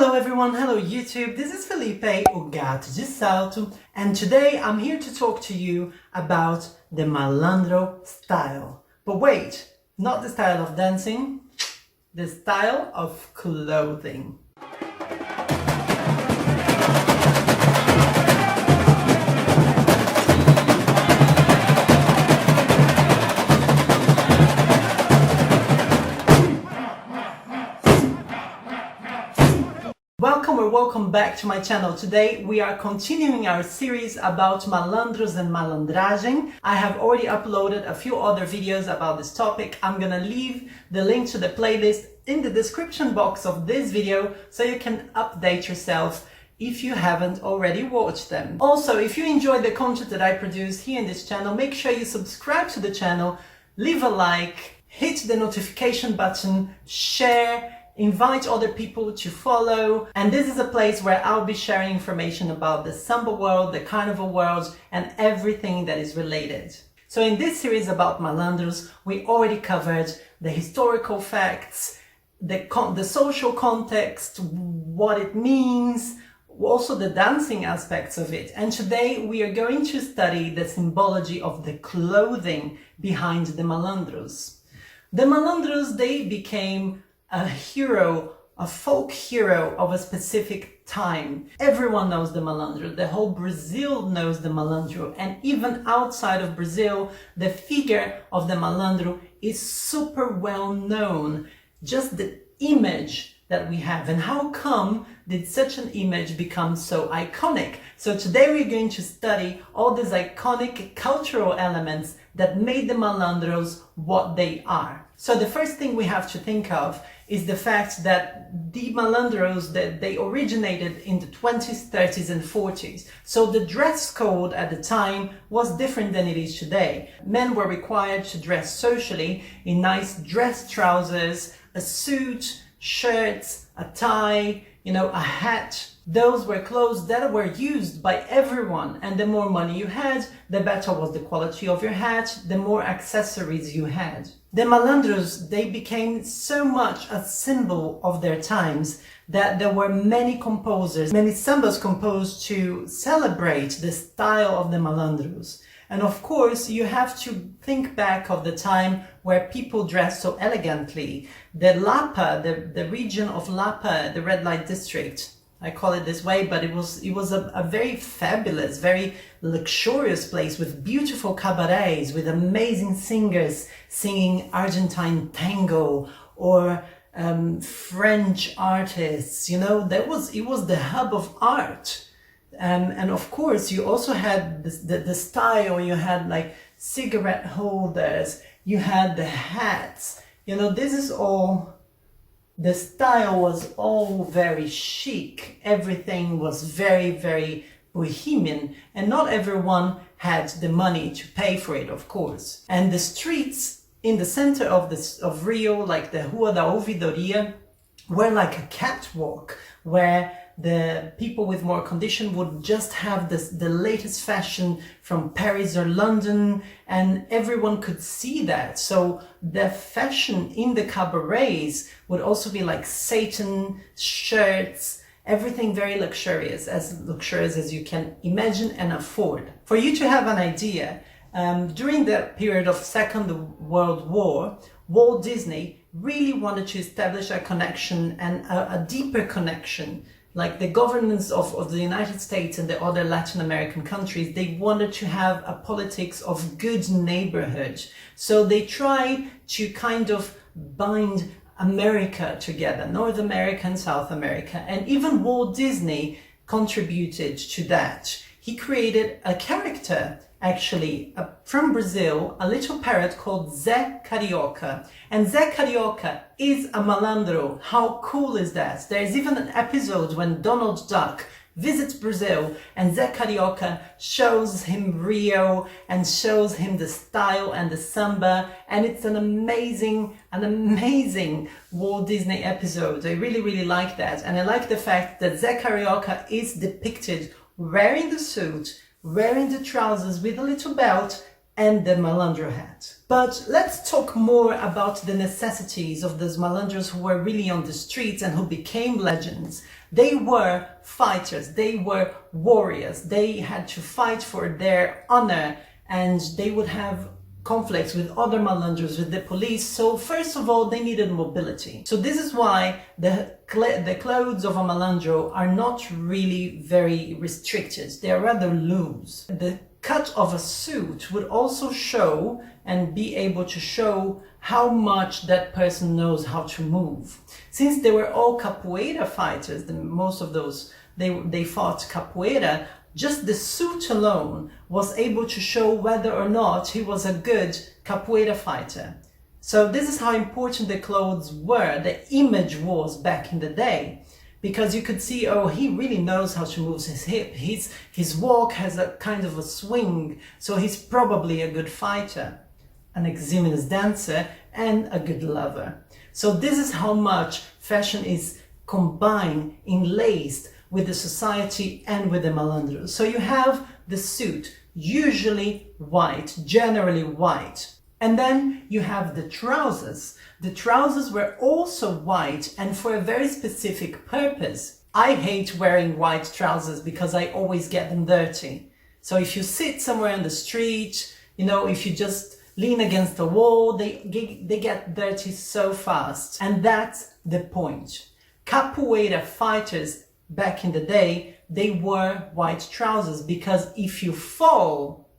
Hello everyone, hello YouTube, this is Felipe, o gato de salto, and today I'm here to talk to you about the Malandro style. But wait, not the style of dancing, the style of clothing. Welcome back to my channel. Today we are continuing our series about Malandros and Malandragem. I have already uploaded a few other videos about this topic. I'm gonna leave the link to the playlist in the description box of this video so you can update yourself if you haven't already watched them. Also, if you enjoy the content that I produce here in this channel, make sure you subscribe to the channel, leave a like, hit the notification button, share, invite other people to follow, and this is a place where I'll be sharing information about the Samba world, the carnival world, and everything that is related. So in this series about Malandros, we already covered the historical facts, the social context, what it means, also the dancing aspects of it. And today we are going to study the symbology of the clothing behind the Malandros. The Malandros, they became a hero, a folk hero of a specific time. Everyone knows the Malandro, the whole Brazil knows the Malandro, and even outside of Brazil, the figure of the Malandro is super well known. Just the image that we have, and how come did such an image become so iconic? So today we're going to study all these iconic cultural elements that made the Malandros what they are. So the first thing we have to think of is the fact that the Malandros, that they originated in the 20s, 30s and 40s. So the dress code at the time was different than it is today. Men were required to dress socially in nice dress trousers, a suit, shirts, a tie, a hat. Those were clothes that were used by everyone, and the more money you had, the better was the quality of your hat, the more accessories you had. The Malandros, they became so much a symbol of their times that there were many composers, many sambas composed to celebrate the style of the Malandros. And of course, you have to think back of the time where people dressed so elegantly. The Lapa, the region of Lapa, the red light district, I call it this way, but it was a very fabulous, very luxurious place with beautiful cabarets, with amazing singers singing Argentine tango or French artists. It was the hub of art. And of course, you also had the style. You had like cigarette holders. You had the hats. This is all. The style was all very chic. Everything was very, very bohemian, and not everyone had the money to pay for it, of course. And the streets in the center of Rio, like the Rua da Ouvidoria, were like a catwalk where the people with more condition would just have the latest fashion from Paris or London, and everyone could see that. So the fashion in the cabarets would also be like satin shirts, everything very luxurious as you can imagine and afford. For you to have an idea, during the period of Second World War, Walt Disney really wanted to establish a connection, and a deeper connection. Like the governments of the United States and the other Latin American countries, they wanted to have a politics of good neighborhood. So they tried to kind of bind America together, North America and South America. And even Walt Disney contributed to that. He created a character, actually, from Brazil, a little parrot called Zé Carioca. And Zé Carioca is a Malandro. How cool is that? There's even an episode when Donald Duck visits Brazil and Zé Carioca shows him Rio and shows him the style and the samba, and it's an amazing Walt Disney episode. I really, really like that. And I like the fact that Zé Carioca is depicted wearing the suit, wearing the trousers with a little belt, and the Malandro hat. But let's talk more about the necessities of those Malandros who were really on the streets and who became legends. They were fighters, they were warriors, they had to fight for their honor, and they would have conflicts with other Malandros, with the police. So first of all, they needed mobility. So this is why the clothes of a Malandro are not really very restricted. They are rather loose. The cut of a suit would also show and be able to show how much that person knows how to move. Since they were all capoeira fighters, most of those, they fought capoeira, just the suit alone was able to show whether or not he was a good capoeira fighter. So this is how important the clothes were, the image was back in the day. Because you could see, oh, he really knows how to move his hip. His walk has a kind of a swing, so he's probably a good fighter, an eximionist dancer, and a good lover. So this is how much fashion is combined, enlaced with the society and with the Malandros. So you have the suit, usually white, generally white. And then you have the trousers. The trousers were also white and for a very specific purpose. I hate wearing white trousers because I always get them dirty. So if you sit somewhere on the street, you know, if you just lean against the wall, they get dirty so fast. And that's the point. Capoeira fighters back in the day, they wore white trousers because if you fall,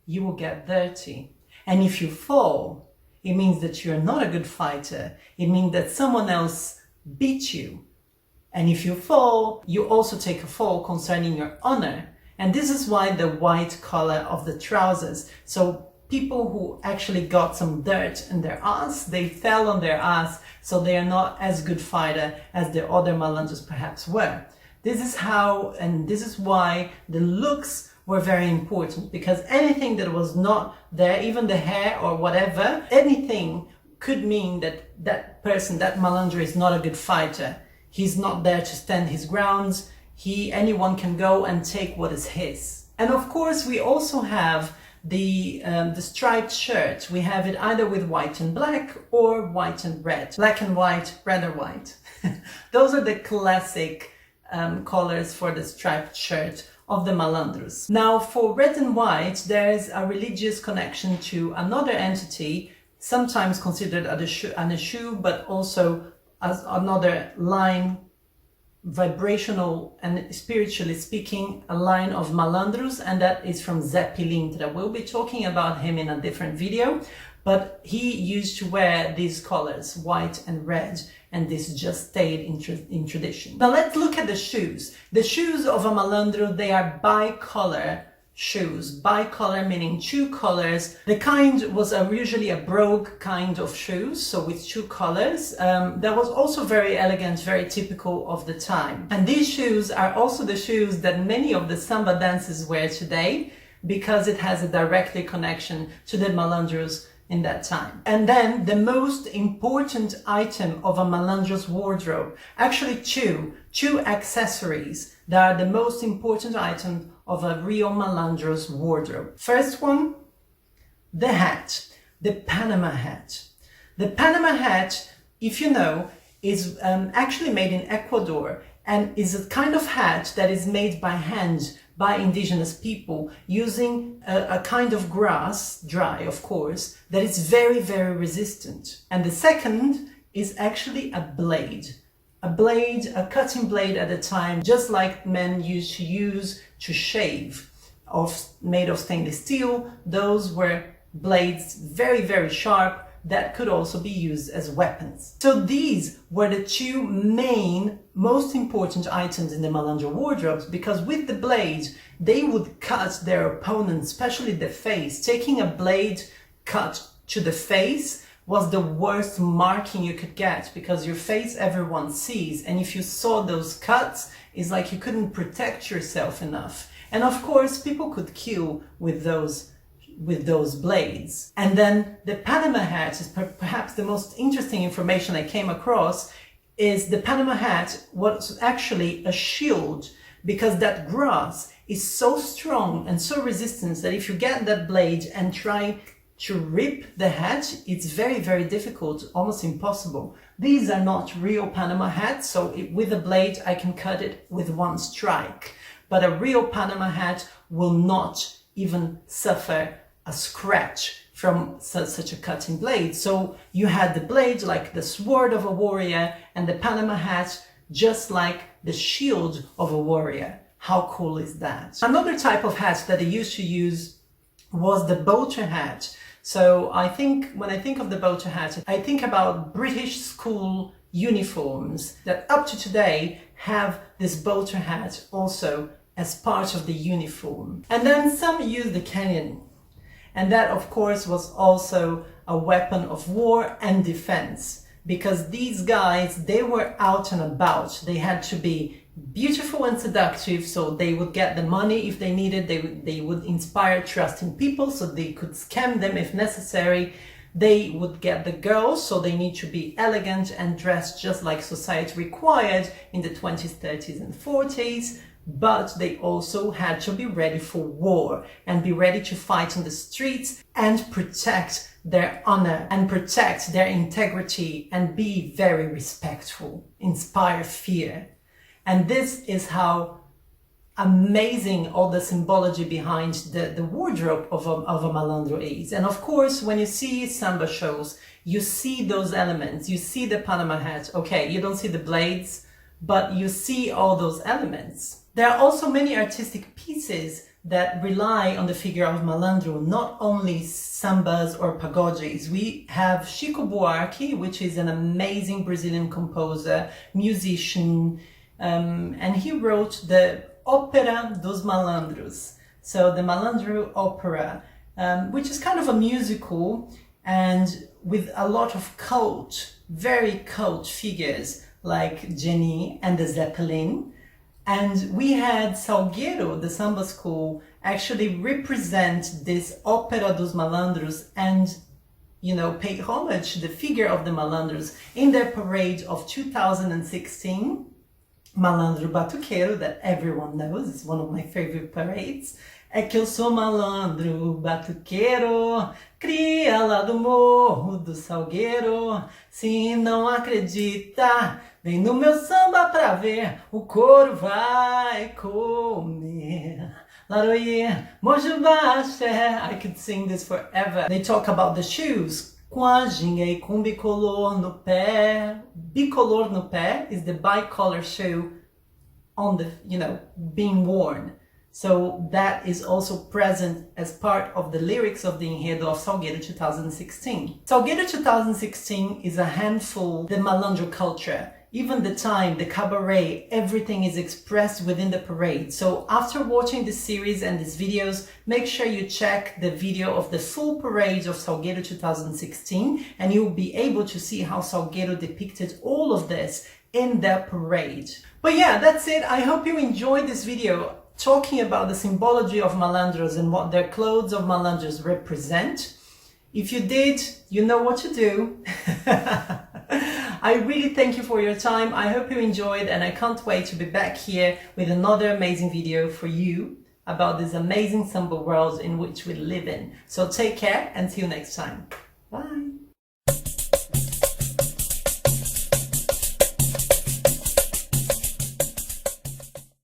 you will get dirty. And if you fall, it means that you're not a good fighter. It means that someone else beat you. And if you fall, you also take a fall concerning your honor. And this is why the white color of the trousers. So people who actually got some dirt in their ass, they fell on their ass, so they are not as good fighter as the other Malandros perhaps were. This is how, and this is why the looks were very important, because anything that was not there, even the hair or whatever, anything could mean that that person, that Malandro, is not a good fighter. He's not there to stand his grounds. Anyone can go and take what is his. And of course, we also have the striped shirt. We have it either with white and black or white and red. Black and white, red or white. Those are the classic colors for the striped shirt of the Malandros. Now for red and white, there is a religious connection to another entity, sometimes considered an Eshu, but also as another line, vibrational and spiritually speaking, a line of Malandros, and that is from Zé Pilintra. We'll be talking about him in a different video, but he used to wear these colors, white and red, and this just stayed in tradition. Now let's look at the shoes. The shoes of a Malandro, they are bicolor shoes. Bicolor meaning two colors. The kind was usually a brogue kind of shoes, so with two colors. That was also very elegant, very typical of the time. And these shoes are also the shoes that many of the Samba dancers wear today, because it has a directly connection to the Malandros in that time. And then the most important item of a Malandro's wardrobe, actually two accessories that are the most important item of a real Malandro's wardrobe. First one, the hat, the Panama hat. The Panama hat, if you know, is actually made in Ecuador and is a kind of hat that is made by hand by indigenous people using a kind of grass, dry of course, that is very, very resistant. And the second is actually a blade. A cutting blade at the time, just like men used to use to shave, made of stainless steel. Those were blades, very, very sharp, that could also be used as weapons. So these were the two main, most important items in the Malandro wardrobes, because with the blade, they would cut their opponent, especially the face. Taking a blade cut to the face was the worst marking you could get, because your face everyone sees, and if you saw those cuts, it's like you couldn't protect yourself enough. And of course, people could kill with those blades. And then the Panama hat is perhaps the most interesting information I came across. Is the Panama hat was actually a shield, because that grass is so strong and so resistant that if you get that blade and try to rip the hat, it's very, very difficult, almost impossible. These are not real Panama hats, so with a blade I can cut it with one strike. But a real Panama hat will not even suffer a scratch from such a cutting blade. So you had the blade like the sword of a warrior and the Panama hat just like the shield of a warrior. How cool is that? Another type of hat that they used to use was the boater hat. So I think when I think of the boater hat, I think about British school uniforms that up to today have this boater hat also as part of the uniform. And then some use the cannon. And that of course was also a weapon of war and defense, because these guys, they were out and about. They had to be beautiful and seductive, so they would get the money if they needed. They would inspire trust in people, so they could scam them if necessary. They would get the girls, so they need to be elegant and dressed just like society required in the 20s, 30s and 40s. But they also had to be ready for war and be ready to fight on the streets and protect their honor and protect their integrity and be very respectful, inspire fear. And this is how amazing all the symbology behind the wardrobe of a Malandro is. And of course, when you see Samba shows, you see those elements. You see the Panama hat. Okay, you don't see the blades, but you see all those elements. There are also many artistic pieces that rely on the figure of Malandro, not only sambas or pagodes. We have Chico Buarque, which is an amazing Brazilian composer, musician, and he wrote the Ópera dos Malandros. So the Malandro opera, which is kind of a musical and with a lot of cult, very cult figures like Jenny and the Zeppelin. And we had Salgueiro, the samba school, actually represent this Ópera dos Malandros and, you know, pay homage to the figure of the Malandros in their parade of 2016. Malandro Batuqueiro, that everyone knows, is one of my favorite parades. É que eu sou malandro, batuqueiro, cria lá do morro do Salgueiro. Se não acredita, vem no meu samba pra ver, o couro vai comer. Laroie, mojo baxé. I could sing this forever. They talk about the shoes. Com a ginga e com bicolor no pé. Bicolor no pé is the bicolor shoe on the, you know, being worn. So that is also present as part of the lyrics of the enredo of Salgueiro 2016. Salgueiro 2016 is a handful, the Malandro culture. Even the time, the cabaret, everything is expressed within the parade. So after watching this series and these videos, make sure you check the video of the full parade of Salgueiro 2016 and you'll be able to see how Salgueiro depicted all of this in their parade. But yeah, that's it. I hope you enjoyed this video talking about the symbology of Malandros and what their clothes of Malandros represent. If you did, you know what to do. I really thank you for your time. I hope you enjoyed, and I can't wait to be back here with another amazing video for you about this amazing samba world in which we live in. So take care and see you next time. Bye.